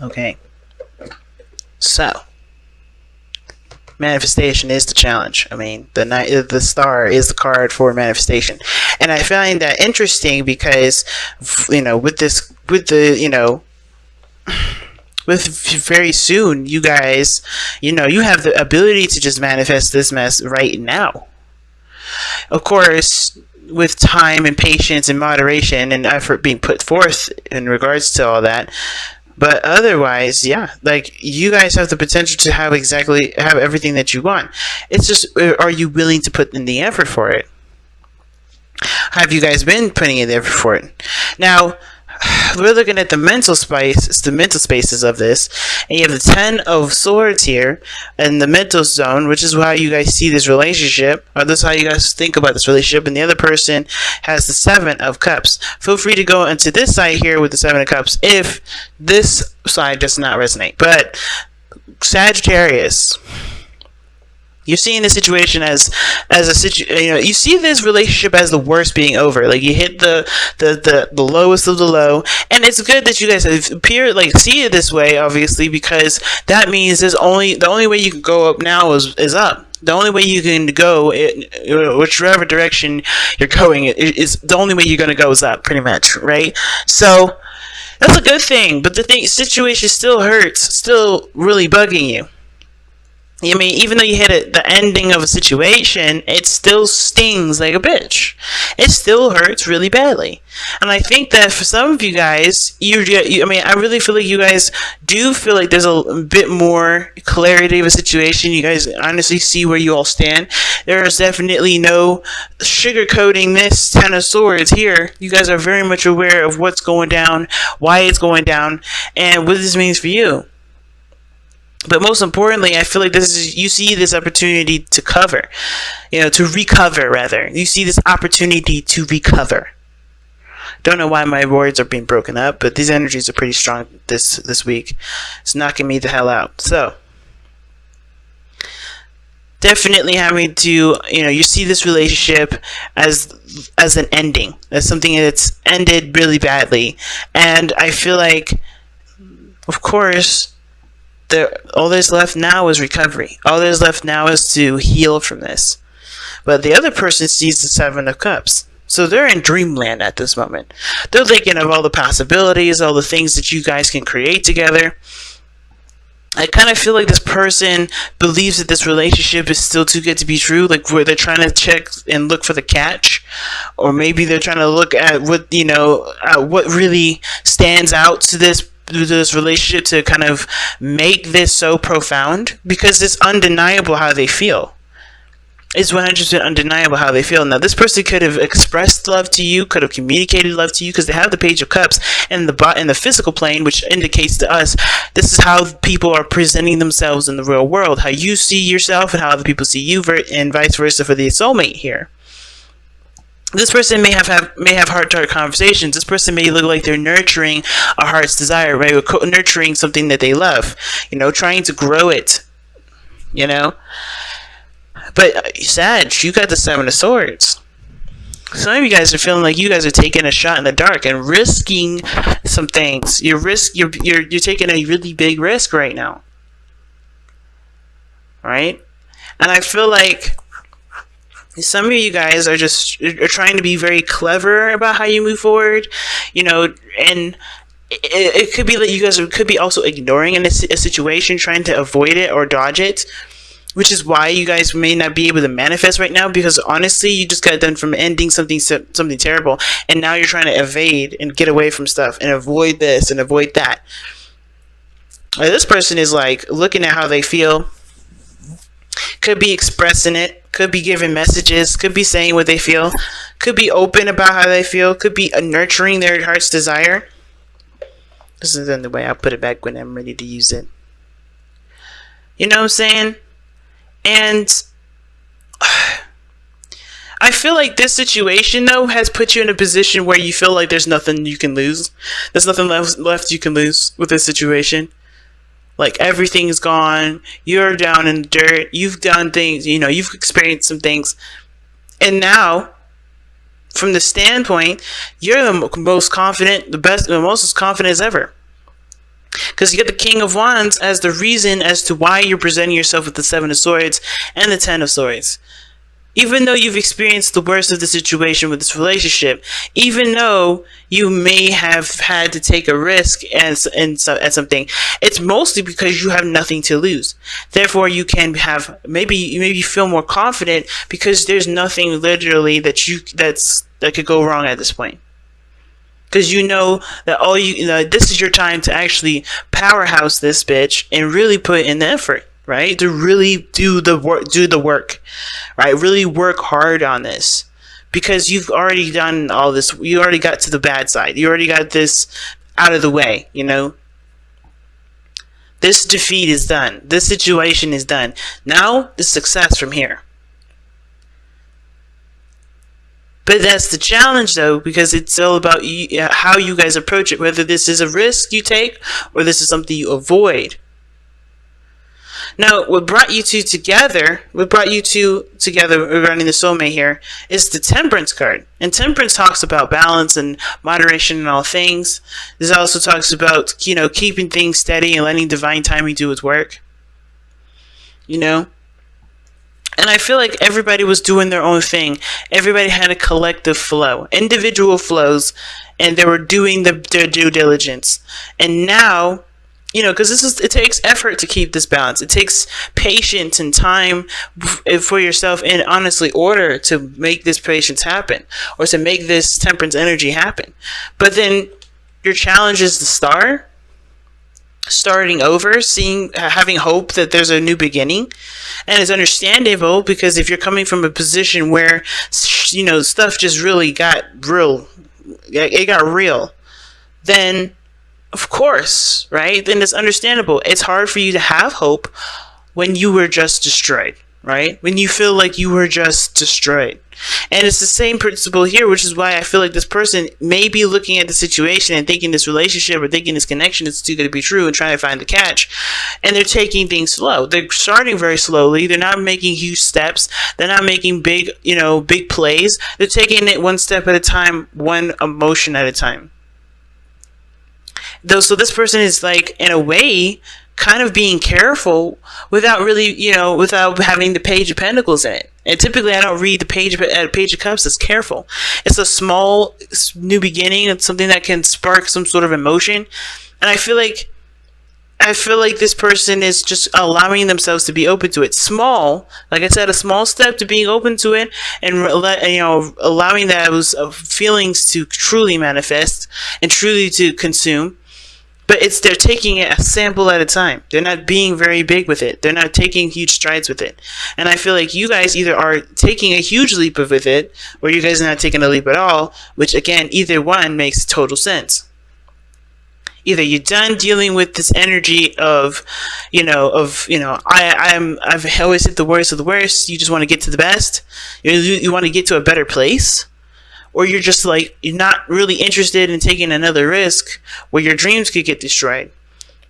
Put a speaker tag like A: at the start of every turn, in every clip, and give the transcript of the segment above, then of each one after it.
A: Okay, so manifestation is the challenge. I mean, the star is the card for manifestation, and I find that interesting because, with very soon, you guys, you have the ability to just manifest this mess right now. Of course, with time and patience and moderation and effort being put forth in regards to all that. But otherwise, yeah, like you guys have the potential to have everything that you want. It's just, are you willing to put in the effort for it? Have you guys been putting in the effort for it? Now, we're looking at the mental spaces of this, and you have the 10 of Swords here in the mental zone, which is how you guys see this relationship, or this is how you guys think about this relationship, and the other person has the 7 of Cups. Feel free to go into this side here with the 7 of Cups if this side does not resonate. But Sagittarius, you're seeing the situation as you see this relationship as the worst being over. Like you hit the lowest of the low, and it's good that you guys see it this way, obviously, because that means the only way you can go up now is up. The only way you can go, whichever direction you're going, is the only way you're going to go is up, pretty much, right? So that's a good thing, but the situation still hurts, still really bugging you. I mean, even though you hit the ending of a situation, it still stings like a bitch. It still hurts really badly. And I think that for some of you guys, I really feel like you guys do feel like there's a bit more clarity of a situation. You guys honestly see where you all stand. There is definitely no sugarcoating this 10 of Swords here. You guys are very much aware of what's going down, why it's going down, and what this means for you. But most importantly, I feel like you see this opportunity to recover rather. You see this opportunity to recover. Don't know why my words are being broken up, but these energies are pretty strong this week. It's knocking me the hell out. So, definitely having to, you see this relationship as an ending, as something that's ended really badly. And I feel like, of course, all there's left now is recovery. All there's left now is to heal from this. But the other person sees the 7 of Cups. So they're in dreamland at this moment. They're thinking of all the possibilities, all the things that you guys can create together. I kind of feel like this person believes that this relationship is still too good to be true, like where they're trying to check and look for the catch, or maybe they're trying to look at what really stands out to this relationship to kind of make this so profound, because it's undeniable how they feel. It's 100% undeniable how they feel. Now, this person could have expressed love to you, could have communicated love to you, because they have the Page of Cups in the physical plane, which indicates to us this is how people are presenting themselves in the real world, how you see yourself and how other people see you, and vice versa for the soulmate here. This person may have heart-to-heart conversations. This person may look like they're nurturing a heart's desire, right? Nurturing something that they love, trying to grow it, But Sag, you got the 7 of Swords. Some of you guys are feeling like you guys are taking a shot in the dark and risking some things. You're taking a really big risk right now, right? And I feel like some of you guys are trying to be very clever about how you move forward, and it could be that you guys could be also ignoring a situation, trying to avoid it or dodge it, which is why you guys may not be able to manifest right now, because honestly, you just got done from ending something terrible, and now you're trying to evade and get away from stuff and avoid this and avoid that. This person is like looking at how they feel, could be expressing it, could be giving messages, could be saying what they feel, could be open about how they feel, could be nurturing their heart's desire. This is the way I'll put it back when I'm ready to use it. You know what I'm saying? And I feel like this situation, though, has put you in a position where you feel like there's nothing you can lose. There's nothing left you can lose with this situation. Like, everything's gone. You're down in the dirt. You've done things. You've experienced some things. And now, from the standpoint, you're the most confident, the most confident as ever. Because you get the King of Wands as the reason as to why you're presenting yourself with the Seven of Swords and the Ten of Swords. Even though you've experienced the worst of the situation with this relationship, even though you may have had to take a risk at something, it's mostly because you have nothing to lose. Therefore, you can have maybe feel more confident because there's nothing literally that could go wrong at this point. Because you know that this is your time to actually powerhouse this bitch and really put in the effort. Right? To really do the work, right? Really work hard on this, because you've already done all this. You already got to the bad side. You already got this out of the way, you know? This defeat is done. This situation is done. Now, the success from here. But that's the challenge, though, because it's all about how you guys approach it, whether this is a risk you take or this is something you avoid. Now, what brought you two together regarding the soulmate here, is the Temperance card. And Temperance talks about balance and moderation in all things. This also talks about, keeping things steady and letting divine timing do its work. And I feel like everybody was doing their own thing. Everybody had a collective flow, individual flows, and they were doing their due diligence. And now, because it takes effort to keep this balance. It takes patience and time for yourself, and honestly, order to make this patience happen, or to make this temperance energy happen. But then your challenge is the starting over, having hope that there's a new beginning. And it's understandable, because if you're coming from a position where, stuff just really got real, then of course, right? Then it's understandable. It's hard for you to have hope when you were just destroyed, right? When you feel like you were just destroyed. And it's the same principle here, which is why I feel like this person may be looking at the situation and thinking this relationship or thinking this connection is too good to be true and trying to find the catch. And they're taking things slow. They're starting very slowly. They're not making huge steps. They're not making big plays. They're taking it one step at a time, one emotion at a time. So this person is, like, in a way, kind of being careful without really, without having the Page of Pentacles in it. And typically I don't read the Page of Cups as careful. It's a small new beginning. It's something that can spark some sort of emotion. And I feel like this person is just allowing themselves to be open to it. Small, like I said, a small step to being open to it, and allowing those feelings to truly manifest and truly to consume. But they're taking it a sample at a time. They're not being very big with it. They're not taking huge strides with it. And I feel like you guys either are taking a huge leap with it, or you guys are not taking a leap at all, which, again, either one makes total sense. Either you're done dealing with this energy of I've always hit the worst of the worst. You just want to get to the best. You want to get to a better place. Or you're just like, you're not really interested in taking another risk where your dreams could get destroyed.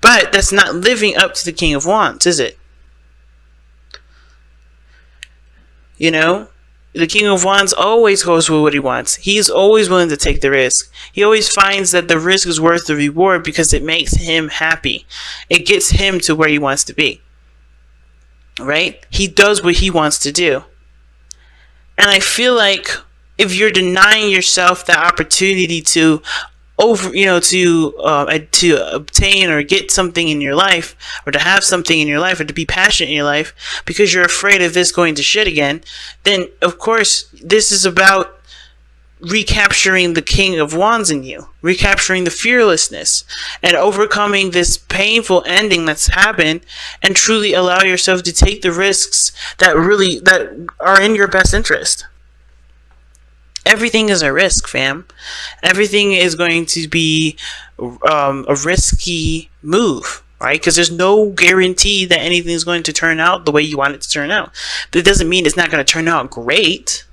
A: But that's not living up to the King of Wands, is it? The King of Wands always goes for what he wants. He's always willing to take the risk. He always finds that the risk is worth the reward because it makes him happy. It gets him to where he wants to be. Right? He does what he wants to do. And I feel like if you're denying yourself the opportunity to obtain or get something in your life, or to have something in your life, or to be passionate in your life, because you're afraid of this going to shit again, then of course this is about recapturing the King of Wands in you, recapturing the fearlessness, and overcoming this painful ending that's happened, and truly allow yourself to take the risks that are in your best interest. Everything is a risk, fam. Everything is going to be a risky move, right? Because there's no guarantee that anything is going to turn out the way you want it to turn out. But it doesn't mean it's not going to turn out great.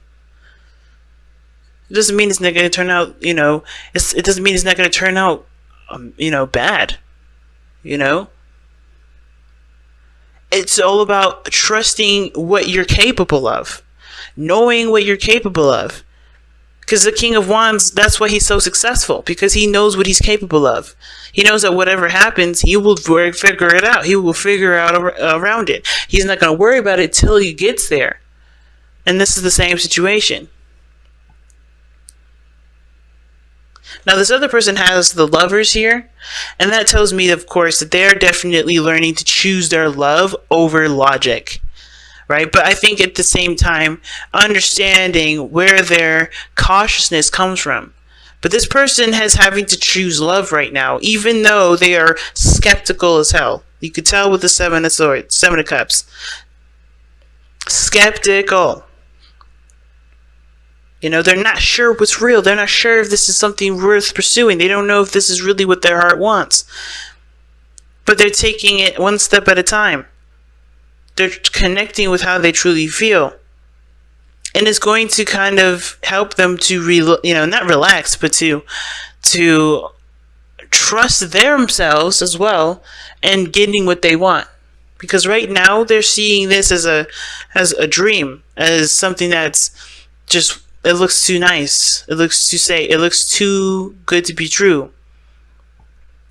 A: It doesn't mean it's not going to turn out, it doesn't mean it's not going to turn out, bad. It's all about trusting what you're capable of. Knowing what you're capable of. Because the King of Wands, that's why he's so successful, because he knows what he's capable of. He knows that whatever happens, he will figure it out. He will figure out around it. He's not going to worry about it till he gets there. And this is the same situation. Now, this other person has the Lovers here, and that tells me, of course, that they're definitely learning to choose their love over logic. Right? But I think at the same time, understanding where their cautiousness comes from. But this person has having to choose love right now, even though they are skeptical as hell. You could tell with the Seven of Swords, Seven of Cups. Skeptical. You know, they're not sure what's real. They're not sure if this is something worth pursuing. They don't know if this is really what their heart wants. But they're taking it one step at a time. They're connecting with how they truly feel. And it's going to kind of help them to, not relax, but to trust themselves as well and getting what they want. Because right now they're seeing this as a dream, as something that's just, it looks too nice. It looks too good to be true.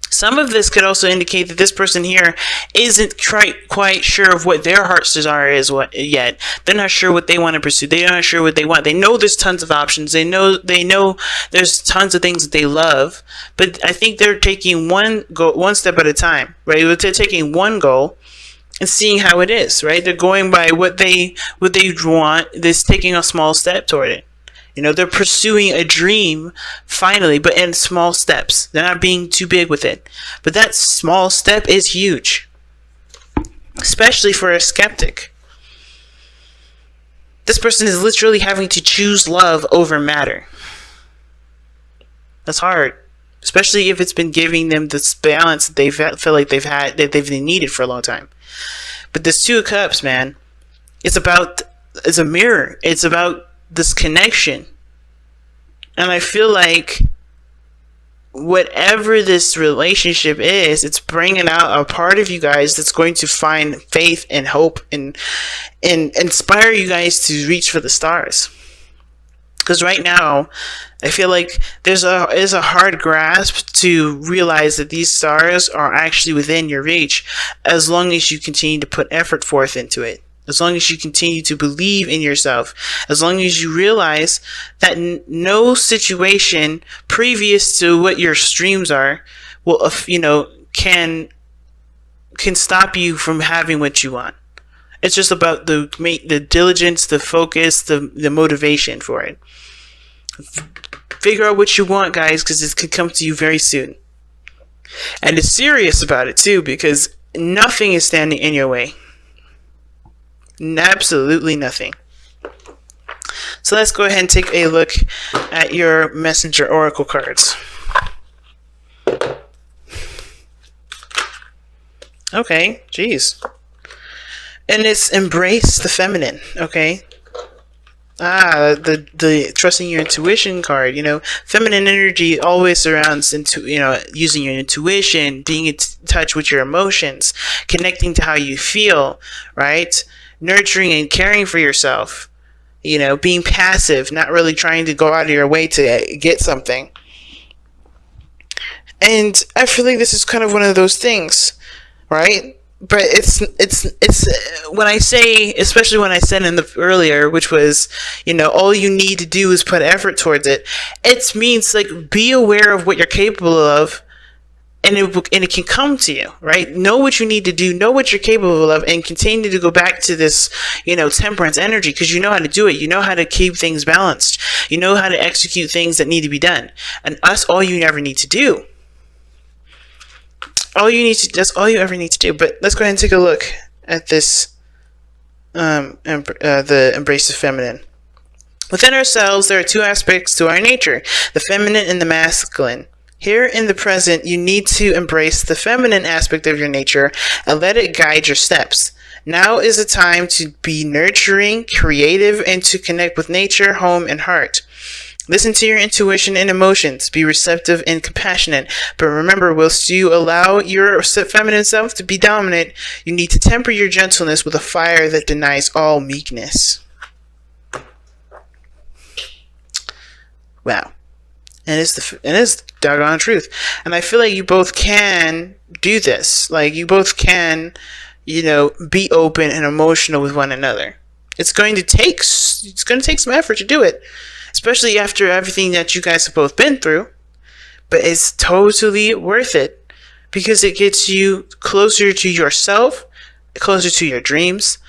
A: Some of this could also indicate that this person here isn't quite sure of what their heart's desire is yet. They're not sure what they want to pursue. They're not sure what they want. They know there's tons of options. They know there's tons of things that they love. But I think they're taking one step at a time, right? They're taking one goal and seeing how it is, right? They're going by what they want. They're taking a small step toward it. You know, they're pursuing a dream, finally, but in small steps. They're not being too big with it. But that small step is huge. Especially for a skeptic. This person is literally having to choose love over matter. That's hard. Especially if it's been giving them this balance that they feel like they've needed for a long time. But this Two of Cups, man, it's a mirror. It's about this connection. And I feel like whatever this relationship is, it's bringing out a part of you guys that's going to find faith and hope and inspire you guys to reach for the stars. Because right now, I feel like there's a hard grasp to realize that these stars are actually within your reach, as long as you continue to put effort forth into it. As long as you continue to believe in yourself, as long as you realize that no situation previous to what your streams are will, can stop you from having what you want. It's just about the diligence, the focus, the motivation for it. Figure out what you want, guys, because this could come to you very soon. And it's serious about it too, because nothing is standing in your way. Absolutely nothing. So let's go ahead and take a look at your Messenger Oracle cards. Okay, geez. And it's embrace the feminine, okay? The trusting your intuition card, feminine energy always surrounds using your intuition, being in touch with your emotions, connecting to how you feel, right? Nurturing and caring for yourself, being passive, not really trying to go out of your way to get something. And I feel like this is kind of one of those things, right? But it's when I say, especially when I said in the earlier, which was, all you need to do is put effort towards it. It means like be aware of what you're capable of. And it can come to you, right? Know what you need to do, know what you're capable of, and continue to go back to this, temperance energy, because you know how to do it. You know how to keep things balanced. You know how to execute things that need to be done. And that's all you ever need to do. That's all you ever need to do. But let's go ahead and take a look at this, the embrace of feminine. Within ourselves, there are two aspects to our nature, the feminine and the masculine. Here in the present, you need to embrace the feminine aspect of your nature and let it guide your steps. Now is the time to be nurturing, creative, and to connect with nature, home, and heart. Listen to your intuition and emotions. Be receptive and compassionate. But remember, whilst you allow your feminine self to be dominant, you need to temper your gentleness with a fire that denies all meekness. Wow. And it's the doggone truth. And I feel like you both can do this. Like, you both can, be open and emotional with one another. It's going to take some effort to do it, especially after everything that you guys have both been through. But it's totally worth it because it gets you closer to yourself, closer to your dreams,